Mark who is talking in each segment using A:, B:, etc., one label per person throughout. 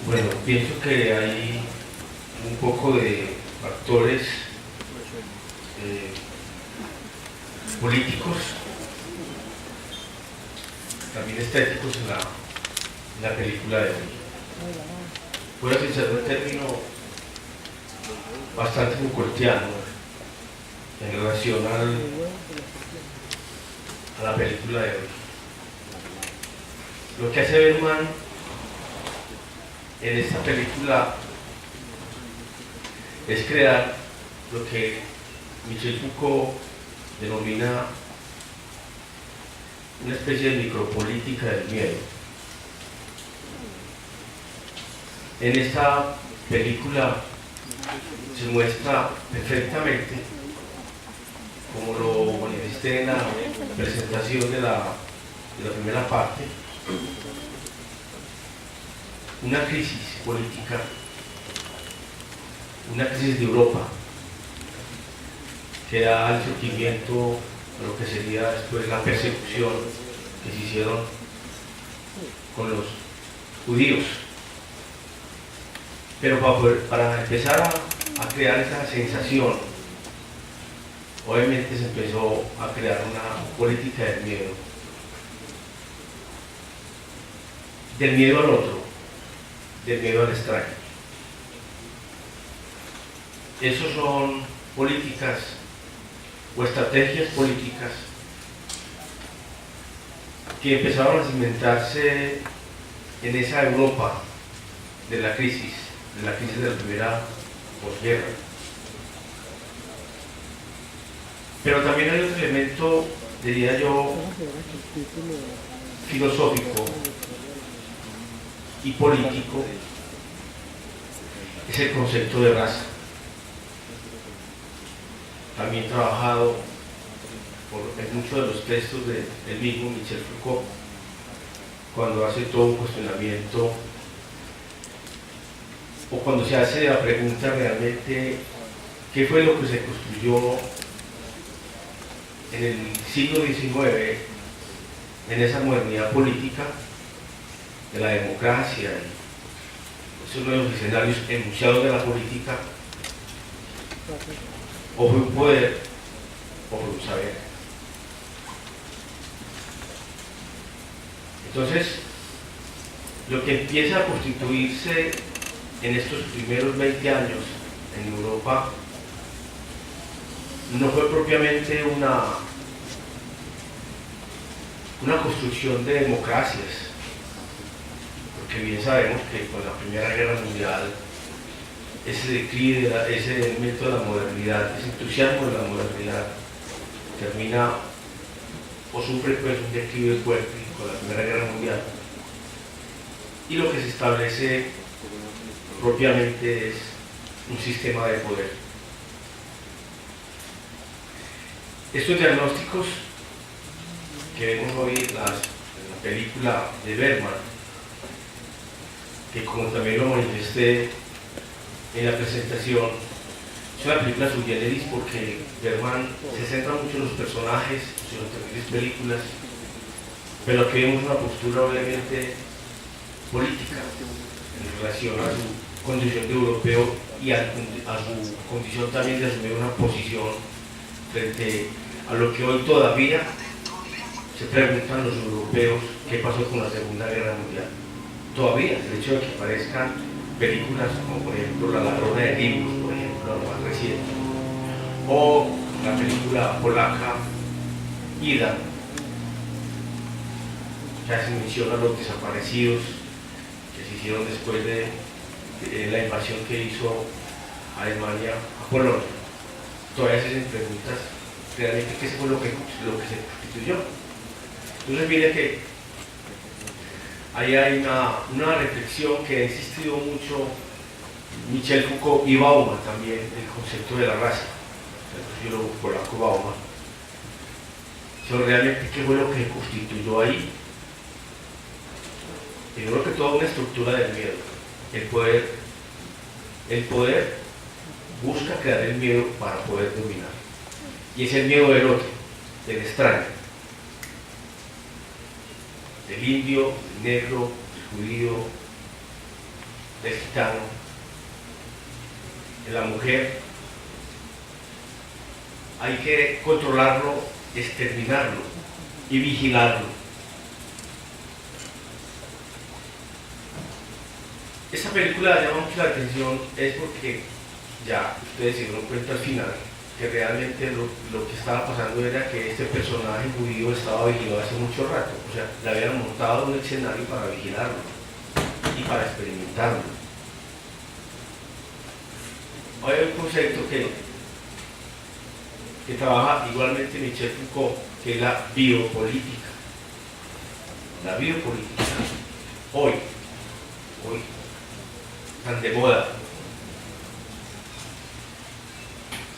A: Bueno, pienso que hay un poco de factores políticos, también estéticos en la película de hoy. Voy a utilizar un término bastante Foucaultiano en relación a la película de hoy. Lo que hace Bergman en esta película es crear lo que Michel Foucault denomina una especie de micropolítica del miedo. En esta película se muestra perfectamente, como lo manifesté en la presentación de la primera parte, una crisis política, una crisis de Europa, que da el surgimiento a lo que sería después la persecución que se hicieron con los judíos. Pero para empezar a crear esa sensación, obviamente se empezó a crear una política del miedo al otro, del miedo al extraño. Esas son políticas o estrategias políticas que empezaron a cimentarse en esa Europa de la crisis de la primera posguerra. Pero también hay otro elemento, diría yo, filosófico y político, es el concepto de raza. También trabajado en muchos de los textos del mismo Michel Foucault, cuando hace todo un cuestionamiento o cuando se hace la pregunta realmente qué fue lo que se construyó en el siglo XIX, en esa modernidad política de la democracia, y es uno de los escenarios enunciados de la política, o fue un poder o fue un saber. Entonces, lo que empieza a constituirse en estos primeros 20 años en Europa no fue propiamente una construcción de democracias, porque bien sabemos que con la Primera Guerra Mundial ese declive, ese elemento de la modernidad, ese entusiasmo de la modernidad termina o sufre pues un declive fuerte con la Primera Guerra Mundial, y lo que se establece propiamente es un sistema de poder. Estos diagnósticos que vemos hoy en la película de Bergman, que como también lo manifesté en la presentación, es una película sui generis porque Bergman se centra mucho en los personajes, en sus anteriores películas, pero aquí vemos una postura obviamente política en relación a su condición de europeo y a su condición también de asumir una posición frente a lo que hoy todavía se preguntan los europeos: ¿qué pasó con la Segunda Guerra Mundial? Todavía el hecho de que aparezcan películas como por ejemplo La Ladrona de Libros, por ejemplo, la más reciente, o la película polaca Ida, que hace mención a los desaparecidos que se hicieron después de la invasión que hizo Alemania a Polonia. Todavía se hacen preguntas realmente qué fue lo que se constituyó. Entonces mire que ahí hay una reflexión que ha insistido mucho Michel Foucault y Bauman también, el concepto de la raza, el sociólogo polaco Bauman, sobre realmente qué fue lo que se constituyó ahí. Primero que todo, una estructura del miedo. El poder busca crear el miedo para poder dominar. y es el miedo del otro, del extraño, del indio, del negro, del judío, del gitano, de la mujer. Hay que controlarlo, exterminarlo y vigilarlo. Esta película llama mucho la atención es porque ya ustedes se dieron cuenta al final que realmente lo que estaba pasando era que este personaje judío estaba vigilado hace mucho rato, o sea, le habían montado un escenario para vigilarlo y para experimentarlo. Hay un concepto que trabaja igualmente Michel Foucault, que es la biopolítica. La biopolítica, hoy, tan de moda.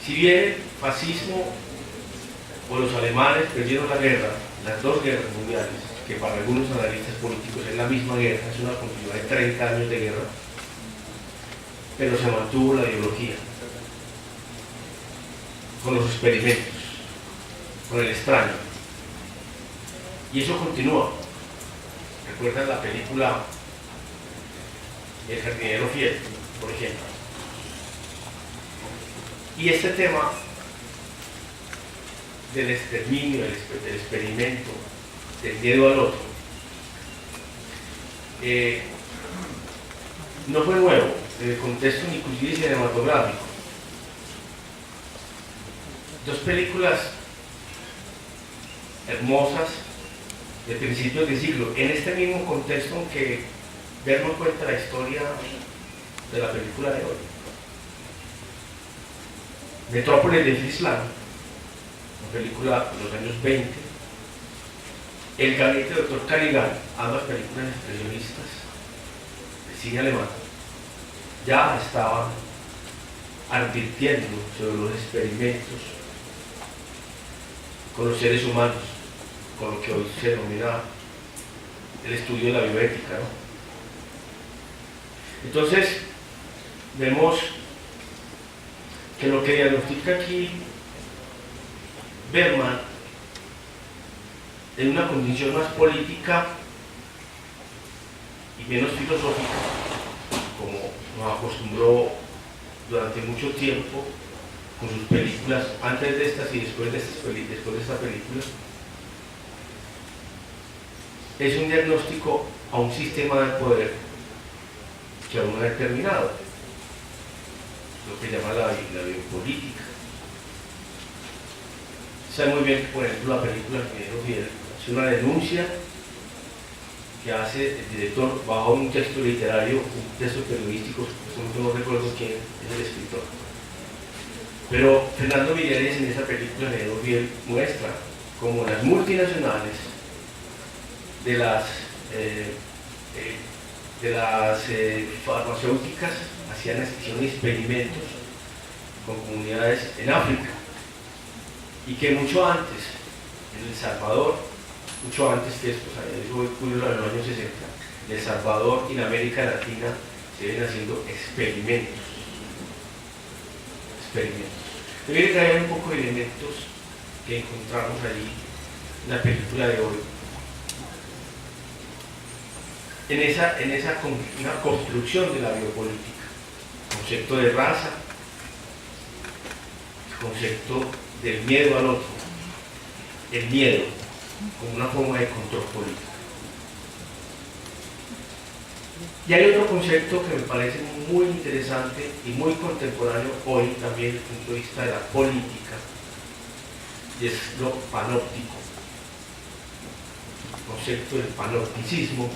A: Si bien el fascismo o los alemanes perdieron la guerra, las dos guerras mundiales, que para algunos analistas políticos es la misma guerra, es una continuidad de 30 años de guerra, pero se mantuvo la ideología, con los experimentos, con el extraño. Y eso continúa. ¿Recuerdan la película El jardinero fiel, por ejemplo? Y este tema del exterminio, del experimento, del miedo al otro, no fue nuevo en el contexto inclusive cinematográfico. Dos películas hermosas de principios de siglo, en este mismo contexto en que Bergman cuenta la historia de la película de hoy. Metrópolis de Fritz Lang, una película de los años 20, El gabinete del Dr. Caligan, ambas películas expresionistas del cine alemán, ya estaban advirtiendo sobre los experimentos con los seres humanos, con lo que hoy se denomina el estudio de la bioética, ¿no? Entonces, vemos que lo que diagnostica aquí Bergman en una condición más política y menos filosófica, como nos acostumbró durante mucho tiempo con sus películas, antes de estas y después de esta película, es un diagnóstico a un sistema de poder que aún no ha determinado, lo que llama la biopolítica. Sabe muy bien que, por ejemplo, la película Jardinero Fiel es una denuncia que hace el director bajo un texto literario, un texto periodístico, no recuerdo quién es el escritor. Pero Fernando Millares en esa película Jardinero Fiel muestra cómo las multinacionales de las farmacéuticas hacían experimentos con comunidades en África, y que mucho antes, en El Salvador, mucho antes que esto, eso ocurrió en los años 60, en El Salvador y en América Latina se ven haciendo experimentos. Yo voy a traer un poco de elementos que encontramos allí en la película de hoy. Una construcción de la biopolítica, concepto de raza, concepto del miedo al otro, el miedo como una forma de control político. Y hay otro concepto que me parece muy interesante y muy contemporáneo hoy también desde el punto de vista de la política, y es lo panóptico, el concepto del panopticismo,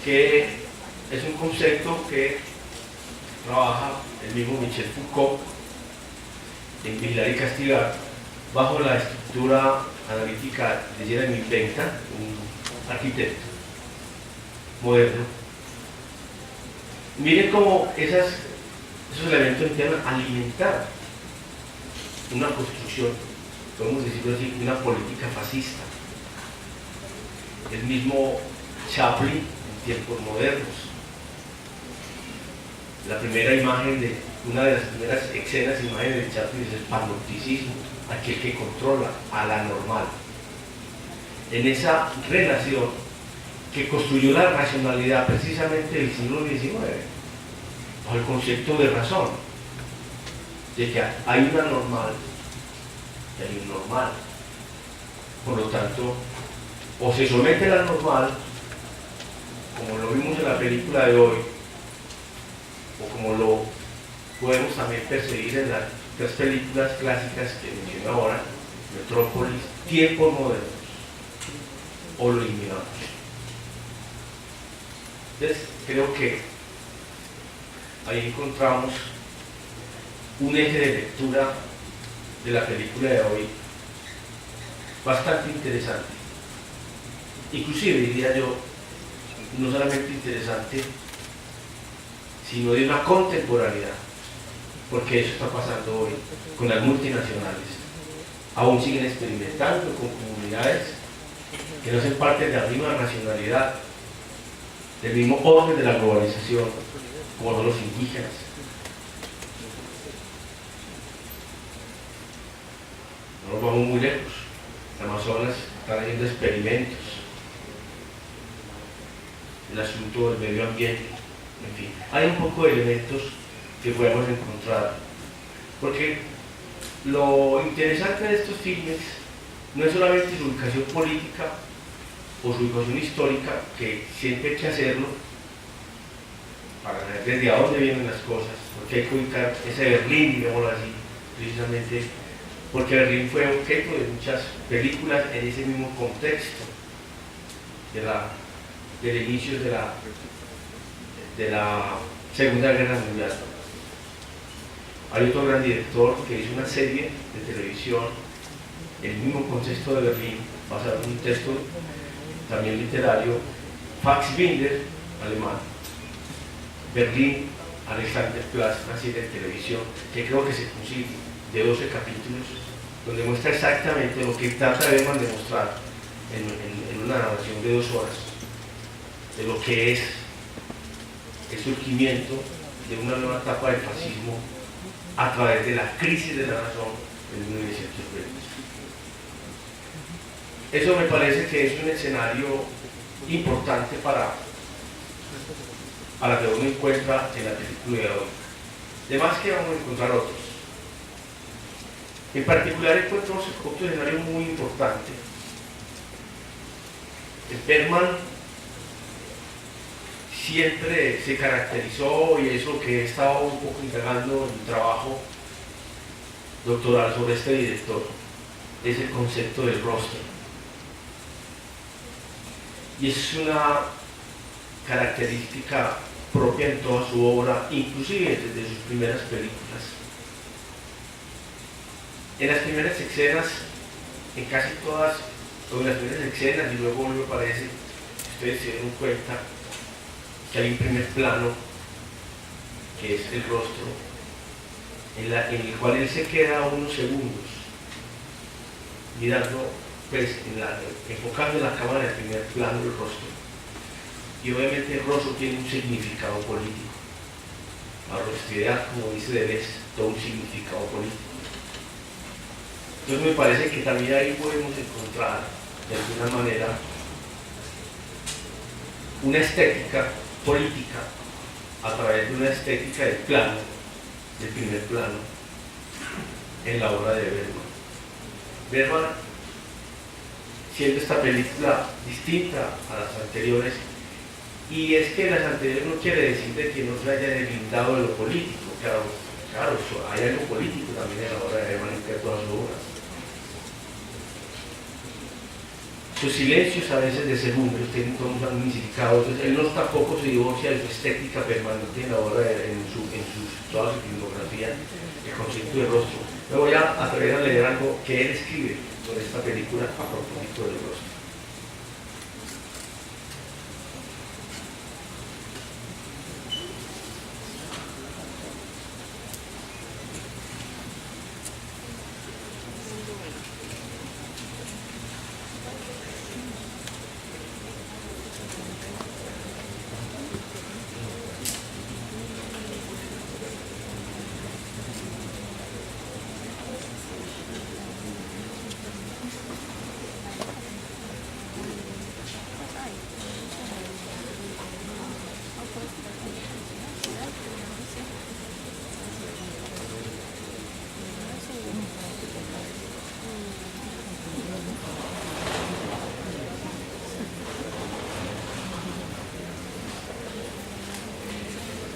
A: que es un concepto que trabaja el mismo Michel Foucault en Vigilar y Castigar bajo la estructura analítica de Jeremy Bentham, un arquitecto moderno. Miren cómo esos elementos intentan alimentar una construcción, podemos decirlo así, una política fascista. El mismo Chaplin en tiempos modernos, la primera imagen de una de las primeras escenas, imágenes de Chaplin es el panopticismo, aquel que controla a la normal. En esa relación que construyó la racionalidad precisamente del siglo XIX, bajo el concepto de razón, de que hay una normal y hay un normal. Por lo tanto, o se somete a la normal, como lo vimos en la película de hoy, o como lo podemos también percibir en las tres películas clásicas que mencioné ahora, Metrópolis, Tiempos Modernos, o lo eliminamos. Entonces, creo que ahí encontramos un eje de lectura de la película de hoy bastante interesante. Inclusive, diría yo, no solamente interesante, sino de una contemporaneidad, porque eso está pasando hoy con las multinacionales. Aún siguen experimentando con comunidades que no hacen parte de la misma nacionalidad, del mismo orden de la globalización, como son los indígenas. No nos vamos muy lejos. En Amazonas están haciendo experimentos, el asunto del medio ambiente, en fin. Hay un poco de elementos que podemos encontrar, porque lo interesante de estos filmes no es solamente su ubicación política o su ubicación histórica, que siempre hay que hacerlo para ver desde a dónde vienen las cosas, porque hay que ubicar ese Berlín, digámoslo así, precisamente porque Berlín fue objeto de muchas películas en ese mismo contexto del inicio de la Segunda Guerra Mundial. Hay otro gran director que hizo una serie de televisión en el mismo contexto de Berlín, basado en un texto también literario, Fassbinder, alemán, Berlín, Alexanderplatz, una serie de televisión que creo que se consigue, de 12 capítulos, donde muestra exactamente lo que trata de demostrar en una narración de 2 horas, de lo que es el surgimiento de una nueva etapa del fascismo a través de la crisis de la razón en 1920. Eso me parece que es un escenario importante para que uno encuentra en la película de hoy. Además que vamos a encontrar otros. En particular encuentro otro escenario muy importante. Bergman siempre se caracterizó, y eso que he estado un poco indagando en mi trabajo doctoral sobre este director, es el concepto del rostro. Y es una característica propia en toda su obra, inclusive desde sus primeras películas. En las primeras escenas, en casi todas, o en las primeras escenas, y luego me parece, ustedes se dieron cuenta, que hay un primer plano, que es el rostro, en el cual él se queda unos segundos, mirando, pues, enfocando en la cámara del primer plano del rostro. Y obviamente el rostro tiene un significado político. La rostridad, como dice Deleuze, todo un significado político. Entonces me parece que también ahí podemos encontrar, de alguna manera, una estética política a través de una estética del plano, del primer plano, en la obra de Bergman. Bergman, siendo esta película distinta a las anteriores, y es que las anteriores no quiere decir de que no se haya deslindado de lo político, claro, hay algo político también en la obra de Bergman en todas sus obras. Sus silencios a veces de segundos tienen todo un significado, entonces él no tampoco se divorcia de su estética permanente en la obra, toda su filmografía, el concepto de rostro. Me voy a atrever a leer algo que él escribe sobre esta película a propósito del rostro.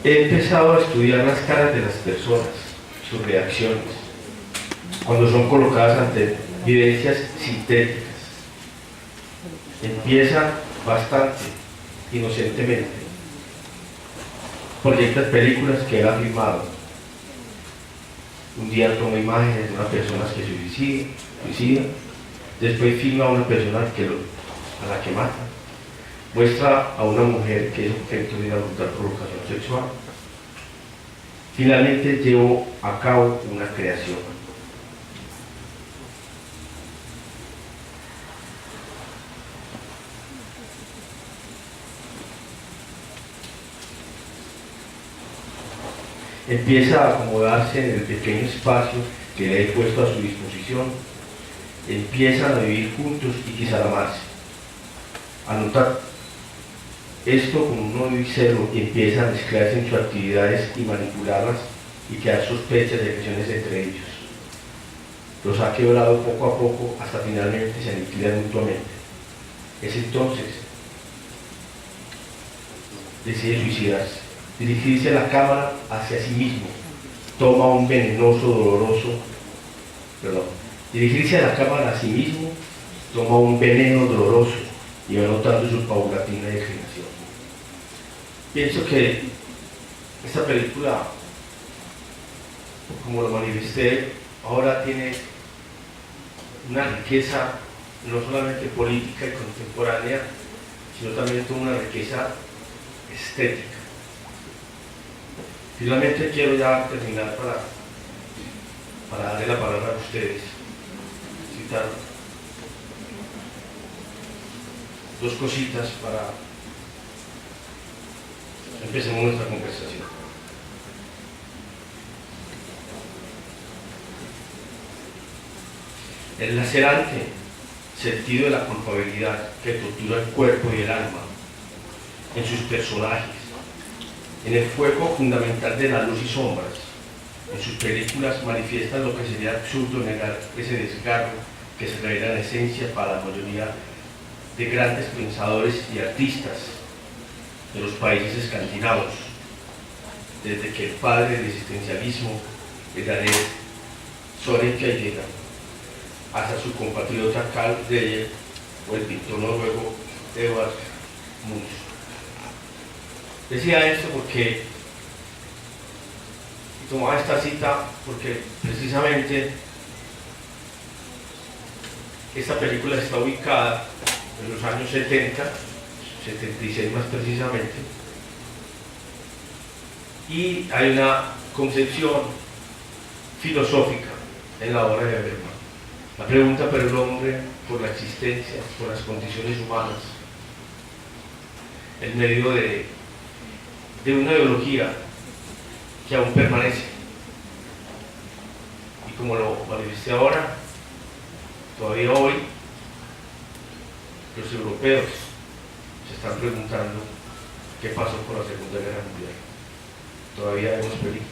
A: He empezado a estudiar las caras de las personas, sus reacciones, cuando son colocadas ante vivencias sintéticas. Empieza bastante inocentemente. Proyecta películas que él ha filmado. Un día toma imágenes de una persona que se suicida, después filma a una persona a la que mata. Muestra a una mujer que es objeto de una brutal provocación sexual. Finalmente llevó a cabo una creación. Empieza a acomodarse en el pequeño espacio que le he puesto a su disposición. Empiezan a vivir juntos y quizá amarse. A notar esto con un odio y celo, y empieza a mezclarse en sus actividades y manipularlas y crear sospechas y agresiones entre ellos. Los ha quebrado poco a poco hasta finalmente se aniquilan mutuamente. Es entonces decide suicidarse, dirigirse a la cámara hacia sí mismo, toma un dirigirse a la cámara a sí mismo, toma un veneno doloroso y va notando su paulatina declinación. Pienso que esta película, como lo manifesté, ahora tiene una riqueza no solamente política y contemporánea, sino también toda una riqueza estética. Finalmente quiero ya terminar para darle la palabra a ustedes, citar dos cositas para empecemos nuestra conversación. El lacerante sentido de la culpabilidad que tortura el cuerpo y el alma en sus personajes, en el fuego fundamental de la luz y sombras, en sus películas manifiestan lo que sería absurdo negar ese desgarro que se revela en esencia para la mayoría de grandes pensadores y artistas de los países escandinavos, desde que el padre del existencialismo, el danés Søren Kierkegaard, hasta su compatriota Carl Dreyer o el pintor noruego Edvard Munch. Decía esto porque, y tomaba esta cita porque precisamente esta película está ubicada en los años 70, 76 más precisamente, y hay una concepción filosófica en la obra de Bergman. La pregunta por el hombre, por la existencia, por las condiciones humanas, en medio de una ideología que aún permanece. Y como lo manifesté ahora, todavía hoy, los europeos se están preguntando qué pasó con la Segunda Guerra Mundial. Todavía vemos películas.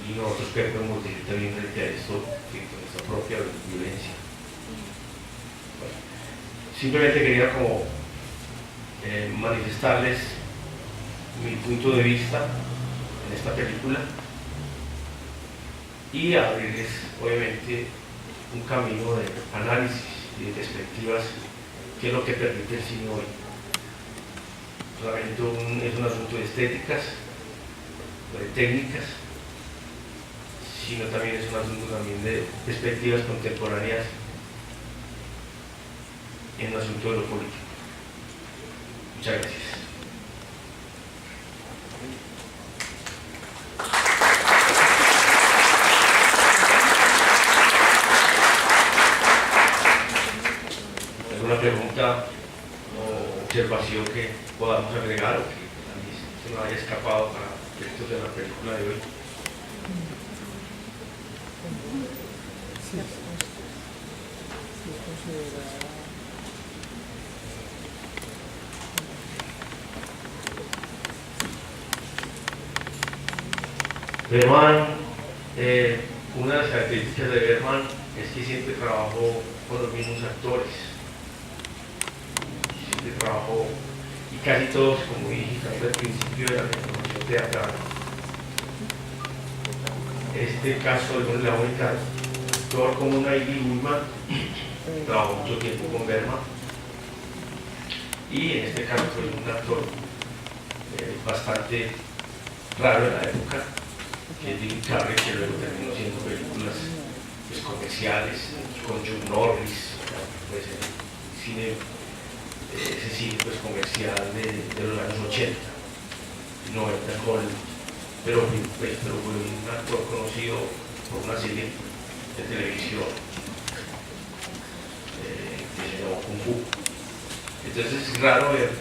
A: Y nosotros qué podemos decir también frente a esto, con nuestra propia violencia. Bueno, simplemente quería como manifestarles mi punto de vista en esta película y abrirles obviamente un camino de análisis y de perspectivas, que es lo que permite el cine hoy. Solamente es un asunto de estéticas, de técnicas, sino también es un asunto también de perspectivas contemporáneas en un asunto de lo político. Muchas gracias. ¿Alguna pregunta o observación que podamos agregar o que también se nos haya escapado para efectos de la película de hoy? Bergman, una de las características de Bergman es que siempre trabajó con los mismos actores, siempre trabajó y casi todos, como dije al principio, eran de formación teatral. Este caso es la única actor como Naili Ullman, trabajó mucho tiempo con Bergman, y en este caso fue un actor bastante raro en la época, que es Jim Carrey, que luego terminó haciendo películas pues, comerciales con Chuck Norris, pues, el cine, ese cine pues, comercial de los años 80, 90 con, pero fue un actor conocido por una serie de televisión que se llamó Kung Fu. Entonces es raro ver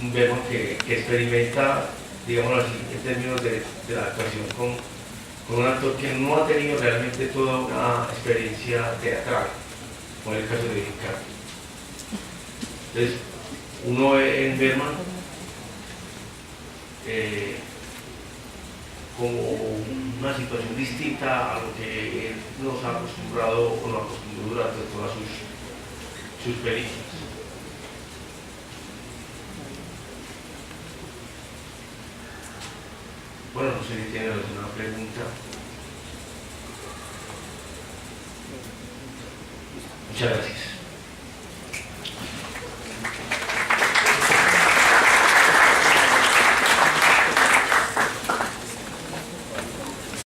A: un Bergman que experimenta, digámoslo así, en términos de la actuación con un actor que no ha tenido realmente toda una experiencia teatral, como en el caso de Jim Carrey. Entonces, uno ve en Bergman como una situación distinta a lo que él nos ha acostumbrado o nos acostumbró durante todas sus películas. Bueno, no sé si tienen alguna pregunta. Muchas gracias.